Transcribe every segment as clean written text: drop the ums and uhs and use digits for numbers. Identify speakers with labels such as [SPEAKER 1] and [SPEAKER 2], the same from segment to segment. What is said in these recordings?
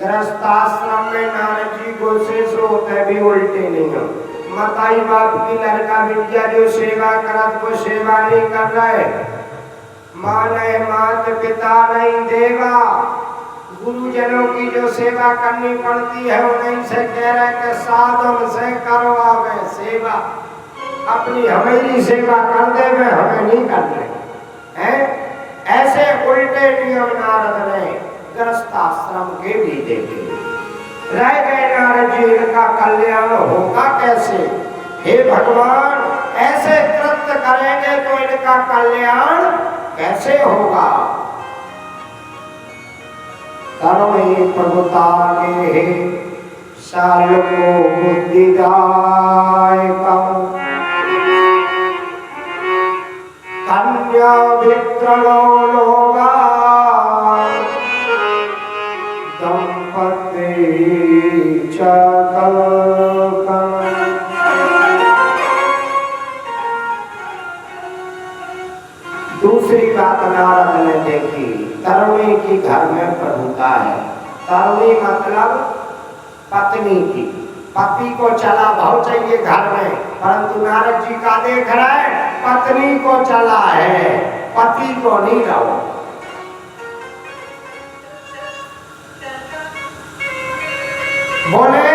[SPEAKER 1] गृहस्थाश्रम में नारद जी को शेष होते भी उल्टे नहीं हो। मताई बाप की लड़का बिटिया जो सेवा करत वो सेवा नहीं कर रहे। माने मात पिता नहीं देवा। गुरुजनों की जो सेवा करनी पड़ती है उन्हीं से कह रहे कि साधन से करवावे सेवा। अपनी हमेरी सेवा कर दे में हमें नहीं करने हैं। ऐसे उल्टे नियम नारद ने गृहस्थाश्रम के भी देखे। रह गए नारद जी, इनका कल्याण होगा कैसे? हे भगवान, ऐसे कृत्य करेंगे तो इनका कल्याण कैसे होगा? करुणे प्रभुतागे साल को बुद्धिदायका कन्या वित्रणो लोगा दंपति चकल्कन। दूसरी बात नारद ने देखी, तरुणी की घर में प्रभुता है। तरुणी मतलब पत्नी की। पति को चला भाव चाहिए घर में, परंतु नारद जी का देख रहे पत्नी को चला है, पति को नहीं रहो। बोले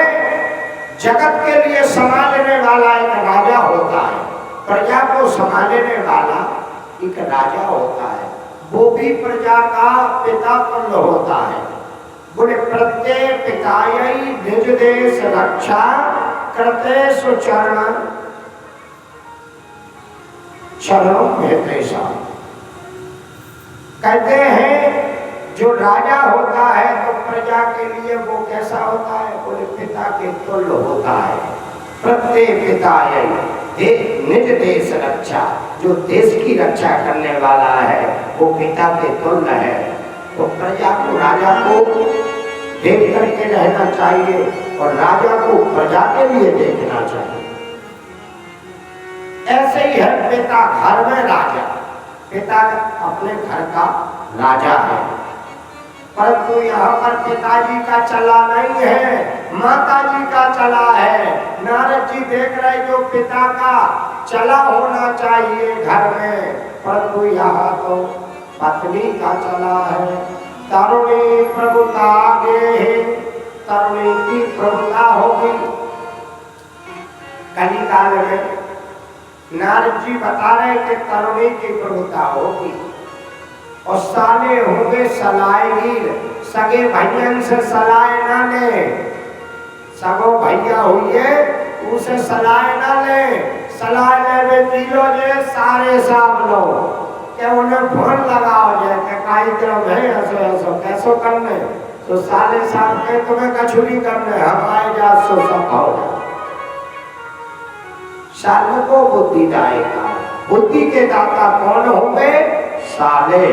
[SPEAKER 1] जगत के लिए संभालने वाला एक राजा होता है, प्रजा को संभालने वाला एक राजा होता है, वो भी प्रजा का पिता तुल्य होता है। बोले प्रत्येक पितायै निज देश रक्षा करते सुचरण चरणों में पेशा। कहते हैं जो राजा होता है तो प्रजा के लिए वो कैसा होता है? बोले पिता के तुल्य होता है। प्रत्येक पितायै निज देश रक्षा, जो देश की रक्षा करने वाला है वो पिता के तुल्य है। तो प्रजा को राजा को देख करके रहना चाहिए और राजा को प्रजा के लिए देखना चाहिए। ऐसे ही है पिता घर में राजा, पिता अपने घर का राजा है। परंतु यहाँ पर पिताजी का चला नहीं है, माताजी का चला है। नारद जी देख रहे जो पिता का चला होना चाहिए घर में, परंतु यहाँ तो पत्नी का चला है। तरुणी प्रभुता गे, तरुणी की प्रभुता होगी। कलिकाल में नारद जी बता रहे कि तरुणी की प्रभुता होगी और साले होंगे सलायगीर। सगे भैयन से सलाय ना ले, सगो भैया हुए उसे सलाय ना ले। सलाह ले किलो जे सारे साब लो क्या उन्हें फोन लगाओ जे के काई तरह है ऐसो ऐसो कैसो करने तो साले साहब के तुम्हें कछुरी करने हम आए जा सो सब हो जा। सालों को बुद्धि दाएगा, बुद्धि के दाता कौन होंगे? साले।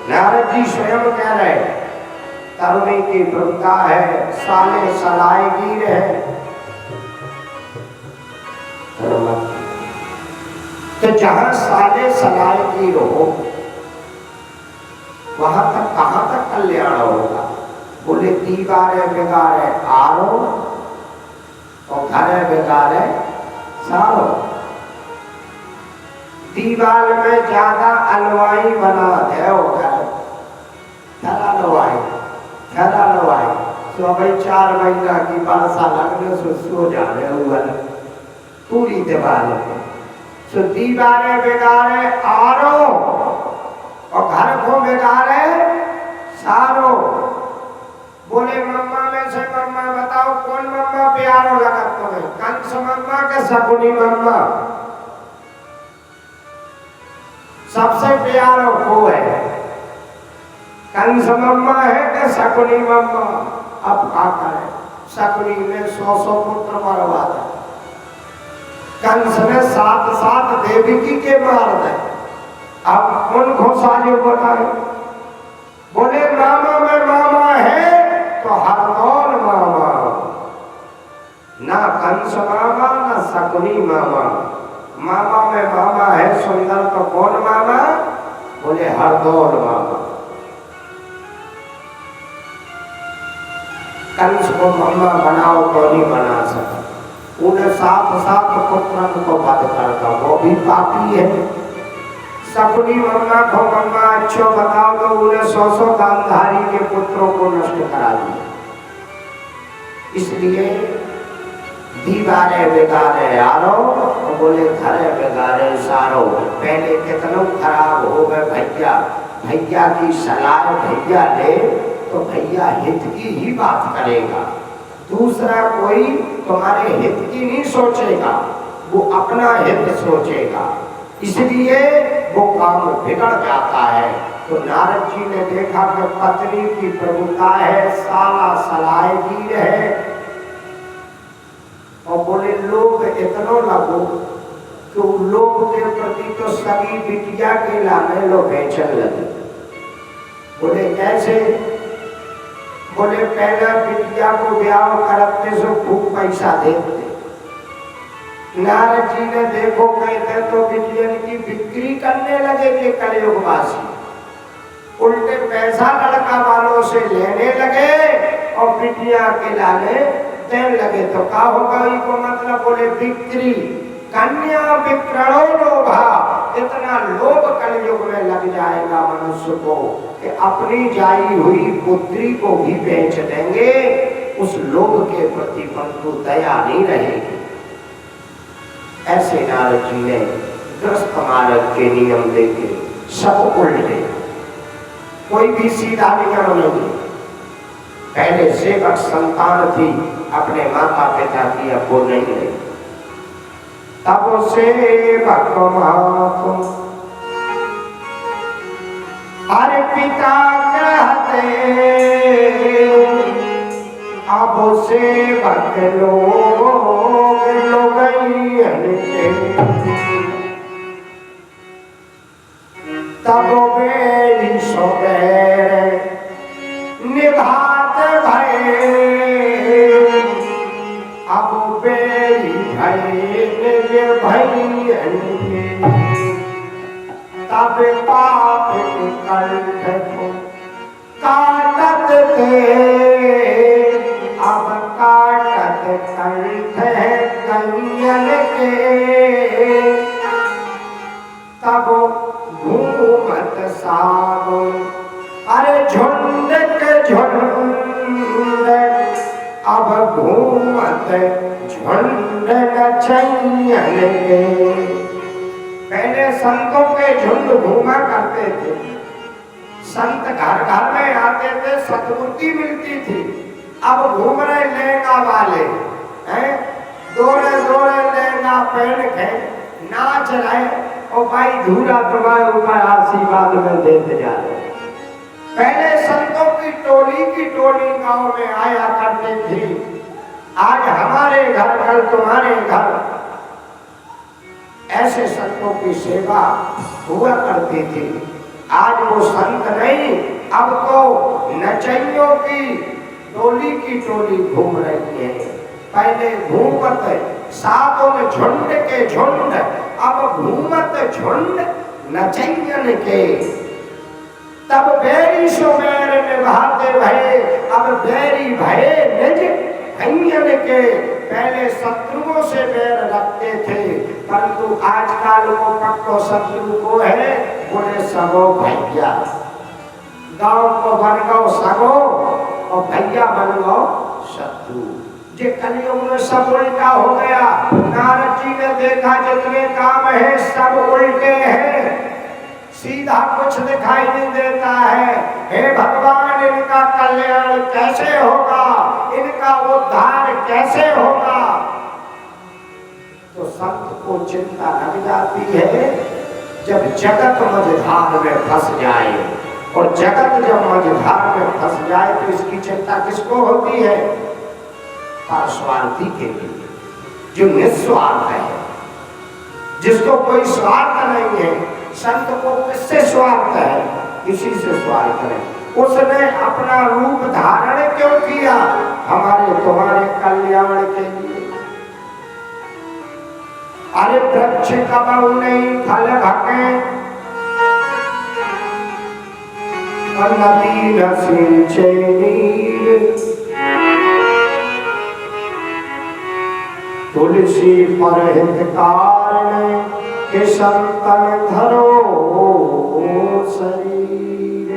[SPEAKER 1] नारद जी स्वयं कह रहे तरुणी की प्रभुता है, साले सलायगीर है। तो जहां साले सलायगीर हो वहां तक कहां तक कल्याण होगा? बोले दीवारे बिगाड़े आरो और घरे बिगाड़े सारो। दीवार में ज्यादा अलवाई बना दे अलवाई तो भाई 4 महीना की बरसा लगने से सो जा रहे हुआ पूरी दीवार में। तो दीवारे बिगाड़े आरो और घर को बिगाड़े सारो। बोले मम्मा में से मम्मा बताओ कौन मम्मा प्यारो लगा तुम्हें? कंस मम्मा के शकुनी मम्मा? सबसे प्यारो वो है कंस मम्मा है कि शकुनी मम्मा? अब क्या करे, शकुनी ने 100 पुत्र मरवाया, कंस ने 7 देवकी के मार दे। अब उनको साजो बताए। बोले मामा में मामा है तो हरदौल मामा, ना कंस मामा ना शकुनी मामा। मामा में मामा है सुंदर तो कौन मामा? बोले हरदौल मामा। कंस को मम्मा बनाओ तो नहीं बना सका, उन्हें साथ साथ पुत्रन को वध करता, वो भी पापी है। सपनी मम्मा को मम्मा अच्छो बताओ तो उन्हें 100 गांधारी के पुत्रों को नष्ट करा दिया। इसलिए दीवारे बेगारे यारो, तो बोले घरे बेगारे सारो। पहले कितनों खराब हो गए भैया, भैया की सलाह भैया ले तो भैया हित की ही बात करेगा, दूसरा कोई तुम्हारे हित की नहीं सोचेगा, वो अपना हित सोचेगा, इसलिए वो काम बिगड़ जाता है। तो नारद जी ने देखा कि पत्नी की प्रभुता है, साला सलाहगीर है, और बोले लोग इतना लगो कि लोग के प्रति तो सभी बिटिया के लाने लो बेचन लगे। बोले कैसे? बोले पहला बिटिया को ब्याह करते सो खूब पैसा देते। नारद जी ने देखो कहते तो बिटियन की बिक्री करने लगे कि कलयुगवासी, उल्टे पैसा लड़का वालों से लेने लगे और बिटिया के लाने देने लगे। तो क्या होगा इनको मतलब? बोले बिक्री, कन्या विप्रणो लोभा, इतना लोभ कलयुग में लग जाएगा मनुष्य को कि अपनी जाई हुई पुत्री को भी बेच देंगे, उस लोभ के प्रति परंतु दया नहीं रहेगी। ऐसे नारद जी ने ग्रस्त मार्ग के नियम देके सब उल्टे, कोई भी सीधा नियम नहीं। पहले सेवक संतान थी अपने माता पिता की, अब वो नहीं रही। तब सेवक मातो हर पिता कहते, अब सेवक लोग तब बेरी सोबेर निभात भय, अब बेरी भय भैयन तब पाप कंठ को काटत थे, अब काटत कंठ कन्यन के, तब घूमत सागो अरे झुंड के झुंड, अब घूमत झुंड गछैयन के। पहले संतों के झुंड घूमा करते थे, संत घर घर में आते थे, सतबुद्धि मिलती थी। अब घूम रहे लहंगा वाले हैं, दोरे दोरे लहंगा पहन के नाच रहे, और भाई धूरा तुम्हारे ऊपर आशीर्वाद में देते जा रहे। पहले संतों की टोली गांव में आया करती थी, आज हमारे घर कल तुम्हारे घर, ऐसे संतों की सेवा हुआ करती थी। आज वो संत नहीं, अब तो नचैयों की टोली घूम रही है। पहले घूमत सातों में झुंड के झुंड, अब घूमत झुंड नचैयन के, तब बैरी सो बैर निभाते भये, अब बैरी भये निज भैयन के। पहले शत्रुओं से बैर रखते थे, परंतु आजकल वो पक्को शत्रु को है, बोले सगो भैया, गांव को बन गो सगो और भैया बन गो शत्रु। जे कलयुग में सब उल्टा हो गया। नारद जी ने देखा जितने काम है सब उल्टे हैं, सीधा कुछ दिखाई नहीं देता है। हे भगवान, इनका कल्याण कैसे होगा, इनका उद्धार कैसे होगा? तो संत को चिंता लग जाती है जब जगत मझधार में फंस जाए, और जगत जब मझधार में फंस जाए तो इसकी चिंता किसको होती है? स्वार्थी के लिए, जो निस्वार्थ है, जिसको कोई स्वार्थ नहीं है। संत को किससे स्वार्थ है? इसी से स्वार्थ है। उसने अपना रूप धारण क्यों किया? हमारे तुम्हारे कल्याण के लिए। अरे वृक्ष कबहू नहीं फल भके, और नदी न सिंचे नीर, तुलसी पर हितकारिणी के संतन धरो शरीर।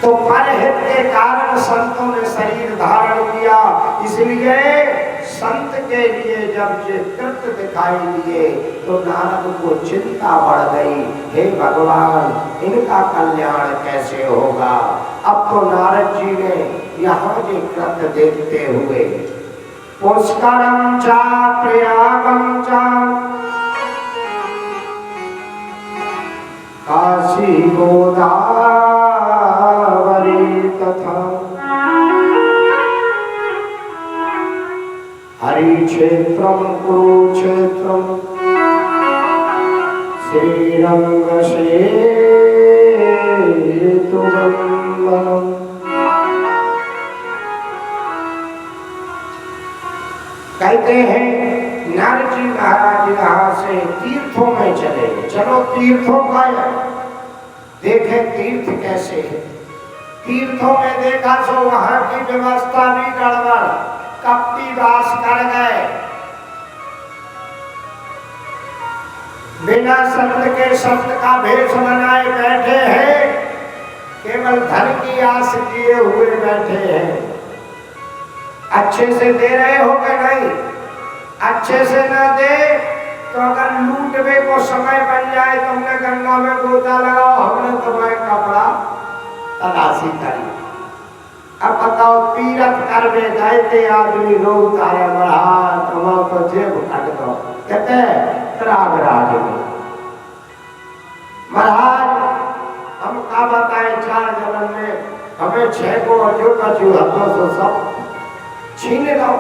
[SPEAKER 1] तो परहित के कारण संतों ने शरीर धारण किया, इसलिए संत के लिए जब ये कृत्य दिखाई दिए तो नारद को चिंता बढ़ गई, हे भगवान इनका कल्याण कैसे होगा। अब तो नारद जी ने यहाँ ये कृत्य देखते हुए पुष्करम चा प्रयागम चा काशी गोदावरी तथा हरि क्षेत्रम कुरुक्षेत्रम श्रीरंग सेतुबंधनम। कहते हैं नारद जी महाराज यहाँ से तीर्थों में चले, चलो तीर्थों का देखे तीर्थ कैसे है। तीर्थों में देखा सो वहां की व्यवस्था भी गड़बड़, कपटी वास कर गए, बिना शब्द के शब्द का भेष बनाए बैठे हैं, केवल धन की आस किए हुए बैठे हैं। अच्छे से दे रहे हो कि नहीं? अच्छे से ना दे तो अगर लूटने को समय बन जाए, तुमने गंगा में गोता लगाओ, हमने तुम्हें कपड़ा तलाशी करी। अब बताओ तीरथ कर में गए थे आदमी, लोग तारे महाराज तुम्हारा तो जेब कट दो, कहते प्रयागराज में महाराज हम का बताए 4 जन्म में हमें 6 को जो कछु हाथों से सब छीन लो।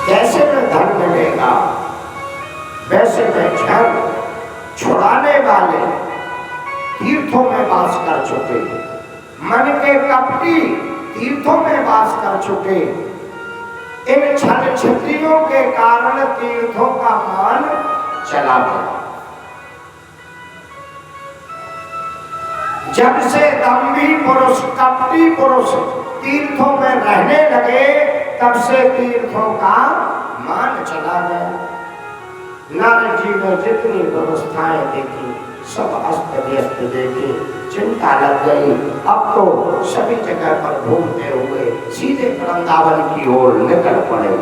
[SPEAKER 1] कैसे में धन मिलेगा, वैसे में धन छुड़ाने वाले तीर्थों में वास कर चुके, मन के कपटी तीर्थों में वास कर चुके। इन छल छत्रियों के कारण तीर्थों का मान चला गया। जब से दम्भी पुरुष कपटी पुरुष तीर्थों में रहने लगे, तब से तीर्थों का मान चला गया। नारद जी ने जितनी व्यवस्थाएं देखी सब अस्त व्यस्त देखी, चिंता लग गई। अब तो सभी जगह पर घूमते हुए सीधे वृंदावन की ओर निकल पड़े।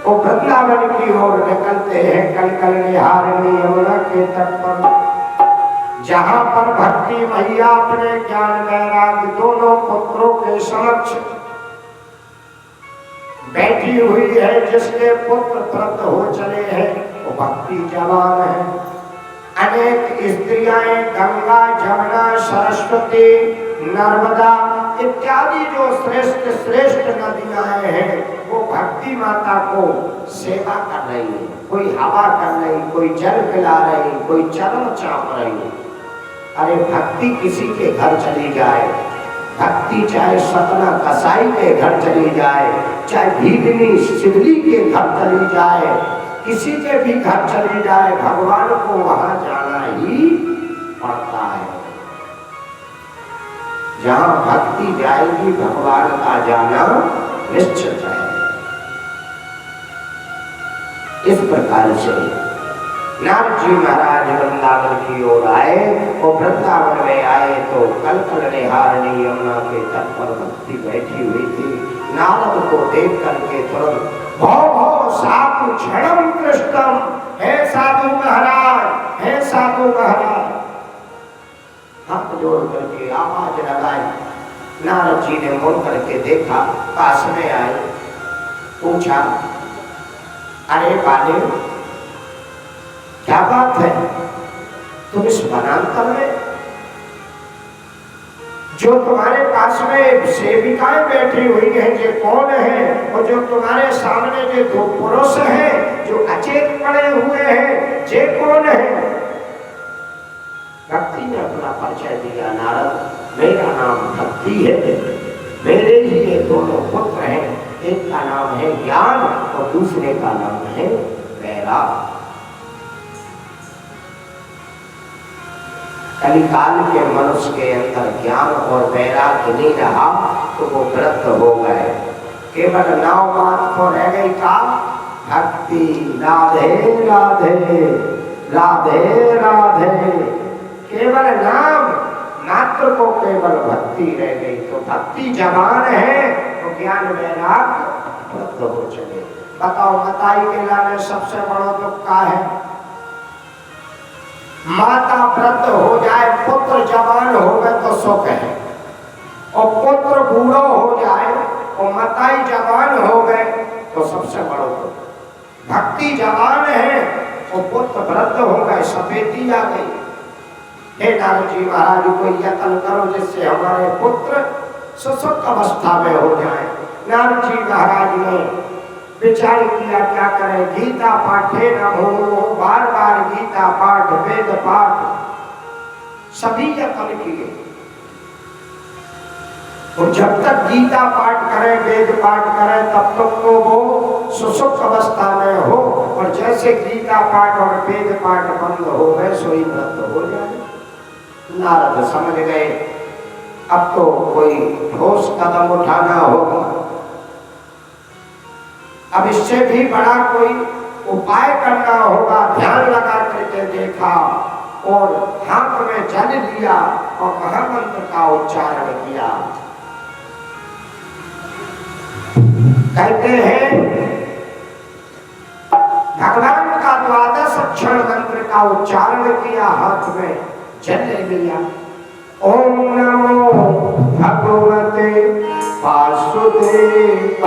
[SPEAKER 1] वो वृंदावन की ओर निकलते हैं कलकल निहारिणी यमुना के तट पर, जहां पर भक्ति मैया अपने ज्ञान वैराग्य दोनों पुत्रों के समक्ष बैठी हुई है। जिसके पुत्र वृद्ध हो चले हैं वो भक्ति जवान है। अनेक स्त्रियां गंगा जमुना सरस्वती नर्मदा इत्यादि जो श्रेष्ठ श्रेष्ठ नदियां हैं वो भक्ति माता को सेवा कर रही है। कोई हवा कर रही, कोई जल पिला रही, कोई चरण चाप रही। अरे भक्ति किसी के घर चली जाए, भक्ति चाहे सतना कसाई के घर चली जाए, चाहे भीगनी सिवली के घर चली जाए, किसी के भी घर चली जाए, भगवान को वहां जाना ही पड़ता है। जहां भक्ति जाएगी भगवान का जाना निश्चित है। इस प्रकार से नारद जी महाराज वृंदावन की ओर आए और वृंदावन में आए तो कलकल निहारिणी यमुना के तट पर भक्ति बैठी हुई थी। नारद को देख करके तुरंत भौ भौ साधु क्षणम कृष्णम, हे साधु महाराज, हे साधु महाराज, हाथ जोड़ करके आवाज लगाई। नारद जी ने मुड़ करके देखा, पास में आए, पूछा अरे बाले क्या बात है, तुम इस वनांतर में जो तुम्हारे पास में सेविकाएं बैठी हुई हैं ये कौन है, और जो तुम्हारे सामने जो 2 पुरुष हैं जो अचेत पड़े हुए हैं ये कौन है। भक्ति ने अपना परिचय दिया, नारद मेरा नाम भक्ति है, मेरे ही ये दोनों पुत्र हैं, एक का नाम है ज्ञान और दूसरे का नाम है वैराग। कलिकाल के मनुष्य के अंदर ज्ञान और वैराग्य नहीं रहा तो वो व्रत हो गए। केवल नाव बात को रह गई का भक्ति, राधे राधे राधे राधे, केवल नाम मात्र को केवल भक्ति रह गई। तो भक्ति जवान है तो ज्ञान वैराग्य व्रत हो चले। बताओ मताई के लाने सबसे बड़ा दुख का है? माता वृद्ध हो जाए, पुत्र जवान हो गए तो सुख है, और पुत्र बूढ़ो हो जाए और मताई जवान हो गए तो सबसे बड़ा दुख। भक्ति जवान है और पुत्र वृद्ध हो गए, सफेदी आ गई। हे नारद जी महाराज को यत्न करो जिससे हमारे पुत्र सुसुप्त अवस्था में हो जाए। नारद जी महाराज ने विचार किया क्या करें, गीता पाठे न हो, बार बार गीता पाठ, वेद पाठ सभी यत्न किए। और जब तक गीता पाठ करें, वेद पाठ करें, तब तक तो वो सुसुप्त अवस्था में हो, और जैसे गीता पाठ और वेद पाठ बंद हो गए सोई व्रत हो जाए। नारद समझ गए अब तो कोई ठोस कदम उठाना होगा, अब इससे भी बड़ा कोई उपाय करना होगा। ध्यान लगा करके देखा और हाथ में जल लिया और महामंत्र का उच्चारण किया। कहते हैं भगवान का 12 अक्षर मंत्र का उच्चारण किया, हाथ में जल लिया। ओम नमो भगवते वासुदेवाय,